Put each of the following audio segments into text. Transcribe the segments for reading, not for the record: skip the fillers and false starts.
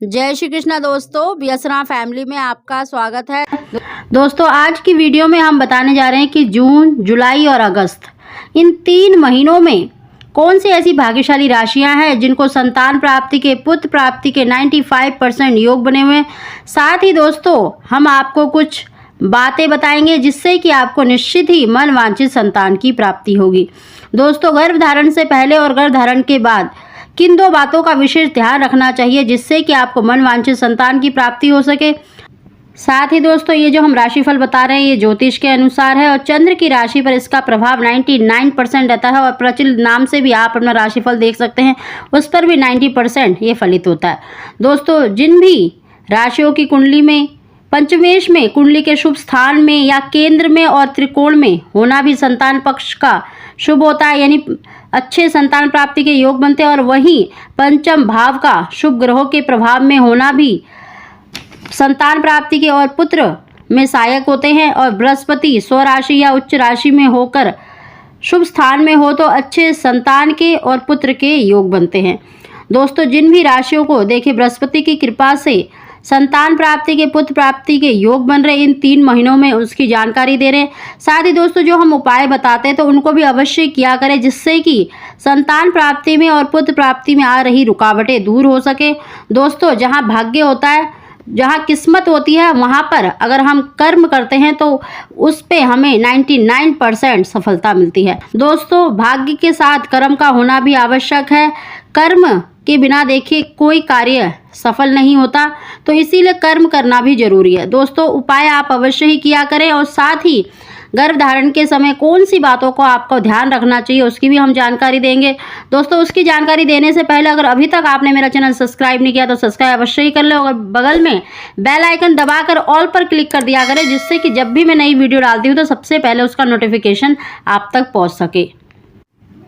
जय श्री कृष्णा दोस्तों, व्यसना फैमिली में आपका स्वागत है। दोस्तों आज की वीडियो में हम बताने जा रहे हैं कि जून, जुलाई और अगस्त इन 3 महीनों में कौन सी ऐसी भाग्यशाली राशियां हैं जिनको संतान प्राप्ति के, पुत्र प्राप्ति के 95% योग बने हुए हैं। साथ ही दोस्तों हम आपको कुछ बातें बताएंगे जिससे कि आपको निश्चित ही मन वांछित संतान की प्राप्ति होगी। दोस्तों गर्भधारण से पहले और गर्भधारण के बाद किन 2 बातों का विशेष ध्यान रखना चाहिए जिससे कि आपको मन वांछित संतान की प्राप्ति हो सके। साथ ही दोस्तों ये जो हम राशिफल बता रहे हैं ये ज्योतिष के अनुसार है और चंद्र की राशि पर इसका प्रभाव 99% रहता है और प्रचलित नाम से भी आप अपना राशिफल देख सकते हैं, उस पर भी 90% ये फलित होता है। दोस्तों जिन भी राशियों की कुंडली में पंचमेश में, कुंडली के शुभ स्थान में या केंद्र में और त्रिकोण में होना भी संतान पक्ष का शुभ होता है, यानी अच्छे संतान प्राप्ति के योग बनते हैं। और वहीं पंचम भाव का शुभ ग्रहों के प्रभाव में होना भी संतान प्राप्ति के और पुत्र में सहायक होते हैं। और बृहस्पति स्वराशि या उच्च राशि में होकर शुभ स्थान में हो तो अच्छे संतान के और पुत्र के योग बनते हैं। दोस्तों जिन भी राशियों को देखिए बृहस्पति की कृपा से संतान प्राप्ति के, पुत्र प्राप्ति के योग बन रहे इन 3 महीनों में उसकी जानकारी दे रहे हैं। साथ ही दोस्तों जो हम उपाय बताते हैं तो उनको भी अवश्य किया करें जिससे कि संतान प्राप्ति में और पुत्र प्राप्ति में आ रही रुकावटें दूर हो सके। दोस्तों जहां भाग्य होता है, जहाँ किस्मत होती है, वहाँ पर अगर हम कर्म करते हैं तो उस पे हमें 99% सफलता मिलती है। दोस्तों भाग्य के साथ कर्म का होना भी आवश्यक है। कर्म के बिना देखिए कोई कार्य सफल नहीं होता, तो इसीलिए कर्म करना भी जरूरी है। दोस्तों उपाय आप अवश्य ही किया करें और साथ ही गर्भधारण के समय कौन सी बातों को आपको ध्यान रखना चाहिए उसकी भी हम जानकारी देंगे। दोस्तों उसकी जानकारी देने से पहले अगर अभी तक आपने मेरा चैनल सब्सक्राइब नहीं किया तो सब्सक्राइब अवश्य ही कर ले और बगल में बेल आइकन दबाकर ऑल पर क्लिक कर दिया करें जिससे कि जब भी मैं नई वीडियो डालती हूँ तो सबसे पहले उसका नोटिफिकेशन आप तक पहुँच सके।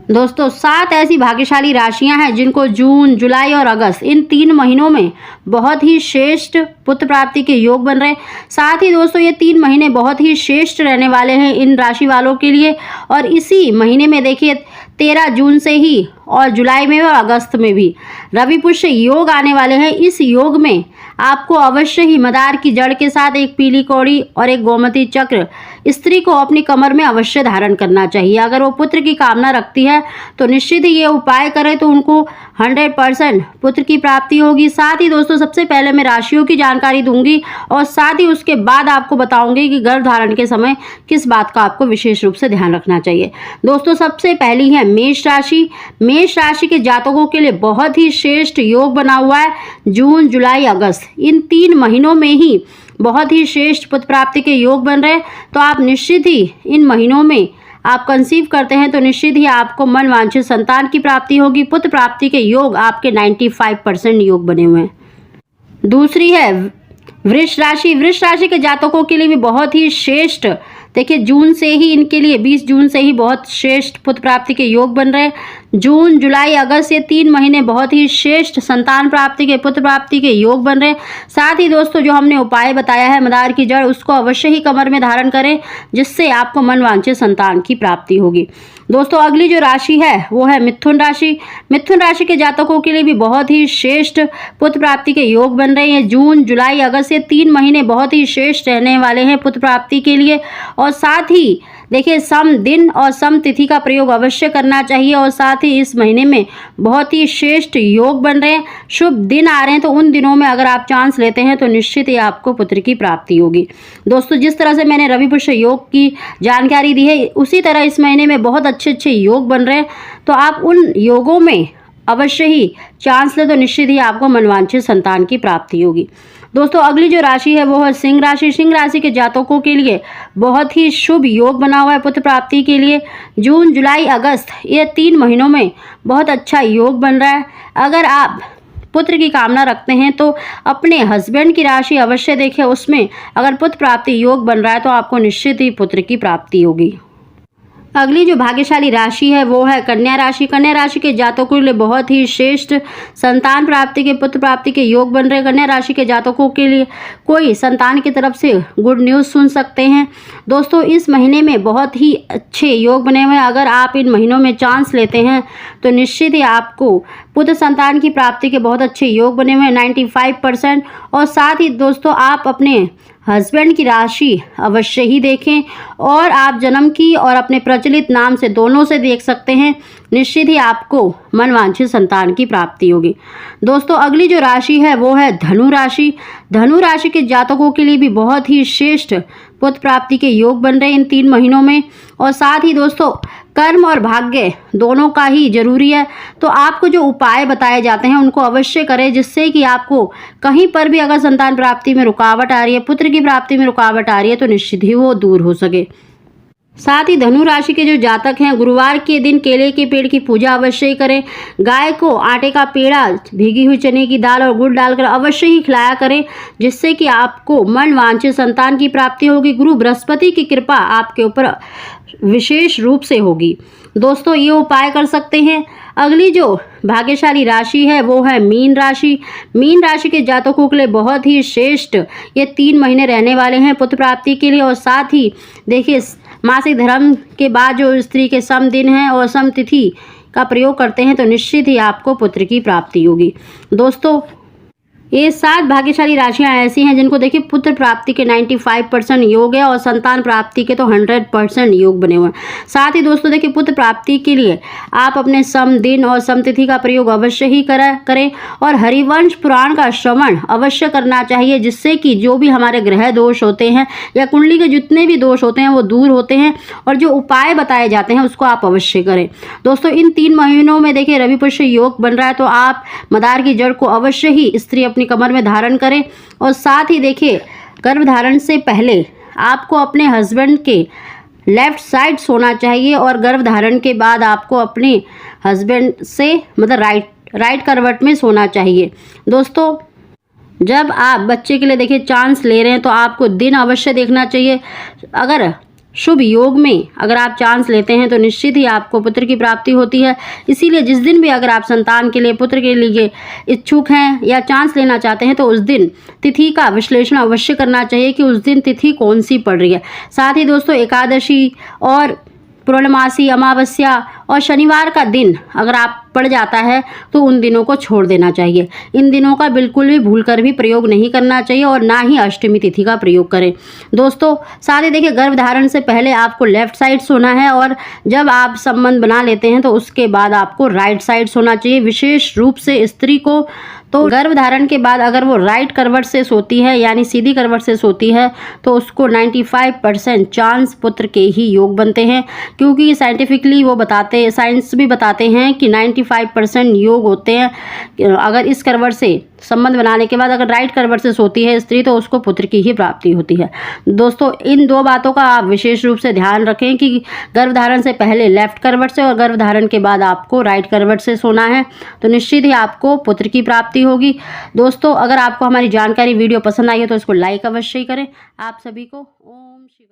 दोस्तों 7 ऐसी भाग्यशाली राशियां हैं जिनको जून, जुलाई और अगस्त इन 3 महीनों में बहुत ही श्रेष्ठ पुत्र प्राप्ति के योग बन रहे हैं। साथ ही दोस्तों ये 3 महीने बहुत ही श्रेष्ठ रहने वाले हैं इन राशि वालों के लिए। और इसी महीने में देखिए 13 जून से ही और जुलाई में और अगस्त में भी रवि पुष्य योग आने वाले हैं। इस योग में आपको अवश्य ही मदार की जड़ के साथ एक पीली कौड़ी और एक गोमती चक्र स्त्री को अपनी कमर में अवश्य धारण करना चाहिए। अगर वो पुत्र की कामना रखती है तो निश्चित ही ये उपाय करें तो उनको 100% पुत्र की प्राप्ति होगी। साथ ही दोस्तों सबसे पहले मैं राशियों की जानकारी दूंगी और साथ ही उसके बाद आपको बताऊंगी कि गर्भधारण के समय किस बात का आपको विशेष रूप से ध्यान रखना चाहिए। दोस्तों सबसे पहली है मेष राशि। मेष राशि के जातकों के लिए बहुत ही श्रेष्ठ योग बना हुआ है। जून, जुलाई, अगस्त इन 3 महीनों में ही बहुत ही श्रेष्ठ पुत्र प्राप्ति के योग बन रहे हैं। तो आप निश्चित ही इन महीनों में आप कंसीव करते हैं तो निश्चित ही आपको मन वांछित संतान की प्राप्ति होगी। पुत्र प्राप्ति के योग आपके 95% योग बने हुए हैं। दूसरी है वृष राशि। वृष राशि के जातकों के लिए भी बहुत ही श्रेष्ठ, देखिए जून से ही इनके लिए 20 जून से ही बहुत श्रेष्ठ पुत्र प्राप्ति के योग बन रहे हैं। जून, जुलाई, अगस्त ये 3 महीने बहुत ही श्रेष्ठ संतान प्राप्ति के, पुत्र प्राप्ति के योग बन रहे हैं। साथ ही दोस्तों जो हमने उपाय बताया है मदार की जड़ उसको अवश्य ही कमर में धारण करें जिससे आपको मन वांछित संतान की प्राप्ति होगी। दोस्तों अगली जो राशि है वो है मिथुन राशि। मिथुन राशि के जातकों के लिए भी बहुत ही श्रेष्ठ पुत्र प्राप्ति के योग बन रहे हैं। जून, जुलाई, अगस्त ये 3 महीने बहुत ही श्रेष्ठ रहने वाले हैं पुत्र प्राप्ति के लिए। और साथ ही देखिए सम दिन और सम तिथि का प्रयोग अवश्य करना चाहिए। और साथ ही इस महीने में बहुत ही श्रेष्ठ योग बन रहे हैं, शुभ दिन आ रहे हैं, तो उन दिनों में अगर आप चांस लेते हैं तो निश्चित ही आपको पुत्र की प्राप्ति होगी। दोस्तों जिस तरह से मैंने रवि पुष्य योग की जानकारी दी है उसी तरह इस महीने में बहुत अच्छे अच्छे योग बन रहे हैं। तो आप उन योगों में अवश्य ही चांस ले तो निश्चित ही आपको मनवांछित संतान की प्राप्ति होगी। दोस्तों अगली जो राशि है वो है सिंह राशि। सिंह राशि के जातकों के लिए बहुत ही शुभ योग बना हुआ है पुत्र प्राप्ति के लिए। जून, जुलाई, अगस्त ये 3 महीनों में बहुत अच्छा योग बन रहा है। अगर आप पुत्र की कामना रखते हैं तो अपने हस्बैंड की राशि अवश्य देखें, उसमें अगर पुत्र प्राप्ति योग बन रहा है तो आपको निश्चित ही पुत्र की प्राप्ति होगी। अगली जो भाग्यशाली राशि है वो है कन्या राशि। कन्या राशि के जातकों के लिए बहुत ही श्रेष्ठ संतान प्राप्ति के, पुत्र प्राप्ति के योग बन रहे। कन्या राशि के जातकों के लिए कोई संतान की तरफ से गुड न्यूज़ सुन सकते हैं। दोस्तों इस महीने में बहुत ही अच्छे योग बने हुए हैं। अगर आप इन महीनों में चांस लेते हैं तो निश्चित ही आपको पुत्र संतान की प्राप्ति के बहुत अच्छे योग बने हुए हैं 95%। और साथ ही दोस्तों आप अपने हस्बैंड की राशि अवश्य ही देखें और आप जन्म की और अपने प्रचलित नाम से दोनों से देख सकते हैं। निश्चित ही आपको मनवांछित संतान की प्राप्ति होगी। दोस्तों अगली जो राशि है वो है धनु राशि। धनु राशि के जातकों के लिए भी बहुत ही श्रेष्ठ पुत्र प्राप्ति के योग बन रहे हैं इन 3 महीनों में। और साथ ही दोस्तों कर्म और भाग्य दोनों का ही जरूरी है, तो आपको जो उपाय बताए जाते हैं उनको अवश्य करें, जिससे कि आपको कहीं पर भी अगर संतान प्राप्ति में रुकावट आ रही है, पुत्र की प्राप्ति में रुकावट आ रही है, तो निश्चित ही वो दूर हो सके। साथ ही धनु राशि के जो जातक हैं गुरुवार के दिन केले के पेड़ की पूजा अवश्य ही करें। गाय को आटे का पेड़ा, भीगी हुई चने की दाल और गुड़ डालकर अवश्य ही खिलाया करें, जिससे कि आपको मनवांछित संतान की प्राप्ति होगी। गुरु बृहस्पति की कृपा आपके ऊपर विशेष रूप से होगी। दोस्तों ये उपाय कर सकते हैं। अगली जो भाग्यशाली राशि है वो है मीन राशि। मीन राशि के जातकों के लिए बहुत ही श्रेष्ठ ये 3 महीने रहने वाले हैं पुत्र प्राप्ति के लिए। और साथ ही देखिए मासिक धर्म के बाद जो स्त्री के सम दिन हैं और सम तिथि का प्रयोग करते हैं तो निश्चित ही आपको पुत्र की प्राप्ति होगी। दोस्तों ये 7 भाग्यशाली राशियां ऐसी हैं जिनको देखिए पुत्र प्राप्ति के 95% योग है और संतान प्राप्ति के तो 100% योग बने हुए हैं। साथ ही दोस्तों देखिए पुत्र प्राप्ति के लिए आप अपने सम दिन और सम तिथि का प्रयोग अवश्य ही करें और हरिवंश पुराण का श्रवण अवश्य करना चाहिए, जिससे कि जो भी हमारे ग्रह दोष होते हैं या कुंडली के जितने भी दोष होते हैं वो दूर होते हैं और जो उपाय बताए जाते हैं उसको आप अवश्य करें। दोस्तों इन 3 महीनों में देखिए रवि पुष्य योग बन रहा है, तो आप मदार की जड़ को अवश्य ही स्त्री अपनी कमर में धारण करें। और साथ ही देखिए गर्भधारण से पहले आपको अपने हस्बैंड के लेफ्ट साइड सोना चाहिए और गर्भधारण के बाद आपको अपने हस्बैंड से मतलब राइट करवट में सोना चाहिए। दोस्तों जब आप बच्चे के लिए देखिए चांस ले रहे हैं तो आपको दिन अवश्य देखना चाहिए। अगर शुभ योग में अगर आप चांस लेते हैं तो निश्चित ही आपको पुत्र की प्राप्ति होती है। इसीलिए जिस दिन भी अगर आप संतान के लिए, पुत्र के लिए इच्छुक हैं या चांस लेना चाहते हैं तो उस दिन तिथि का विश्लेषण अवश्य करना चाहिए कि उस दिन तिथि कौन सी पड़ रही है। साथ ही दोस्तों एकादशी और पूर्णमासी, अमावस्या और शनिवार का दिन अगर आप पड़ जाता है तो उन दिनों को छोड़ देना चाहिए। इन दिनों का बिल्कुल भी भूलकर भी प्रयोग नहीं करना चाहिए और ना ही अष्टमी तिथि का प्रयोग करें। दोस्तों साथ ही देखिए गर्भधारण से पहले आपको लेफ्ट साइड सोना है और जब आप संबंध बना लेते हैं तो उसके बाद आपको राइट साइड सोना चाहिए। विशेष रूप से स्त्री को तो गर्भधारण के बाद अगर वो राइट करवट से सोती है यानी सीधी करवट से सोती है तो उसको 95% चांस पुत्र के ही योग बनते हैं, क्योंकि साइंटिफिकली वो बताते, साइंस भी बताते हैं कि 95% योग होते हैं। अगर इस करवट से संबंध बनाने के बाद अगर राइट करवट से सोती है स्त्री तो उसको पुत्र की ही प्राप्ति होती है। दोस्तों इन 2 बातों का आप विशेष रूप से ध्यान रखें कि गर्भधारण से पहले लेफ्ट करवट से और गर्भधारण के बाद आपको राइट करवट से सोना है, तो निश्चित ही आपको पुत्र की प्राप्ति होगी। दोस्तों अगर आपको हमारी जानकारी वीडियो पसंद आई है तो इसको लाइक अवश्य ही करें। आप सभी को ओम श्री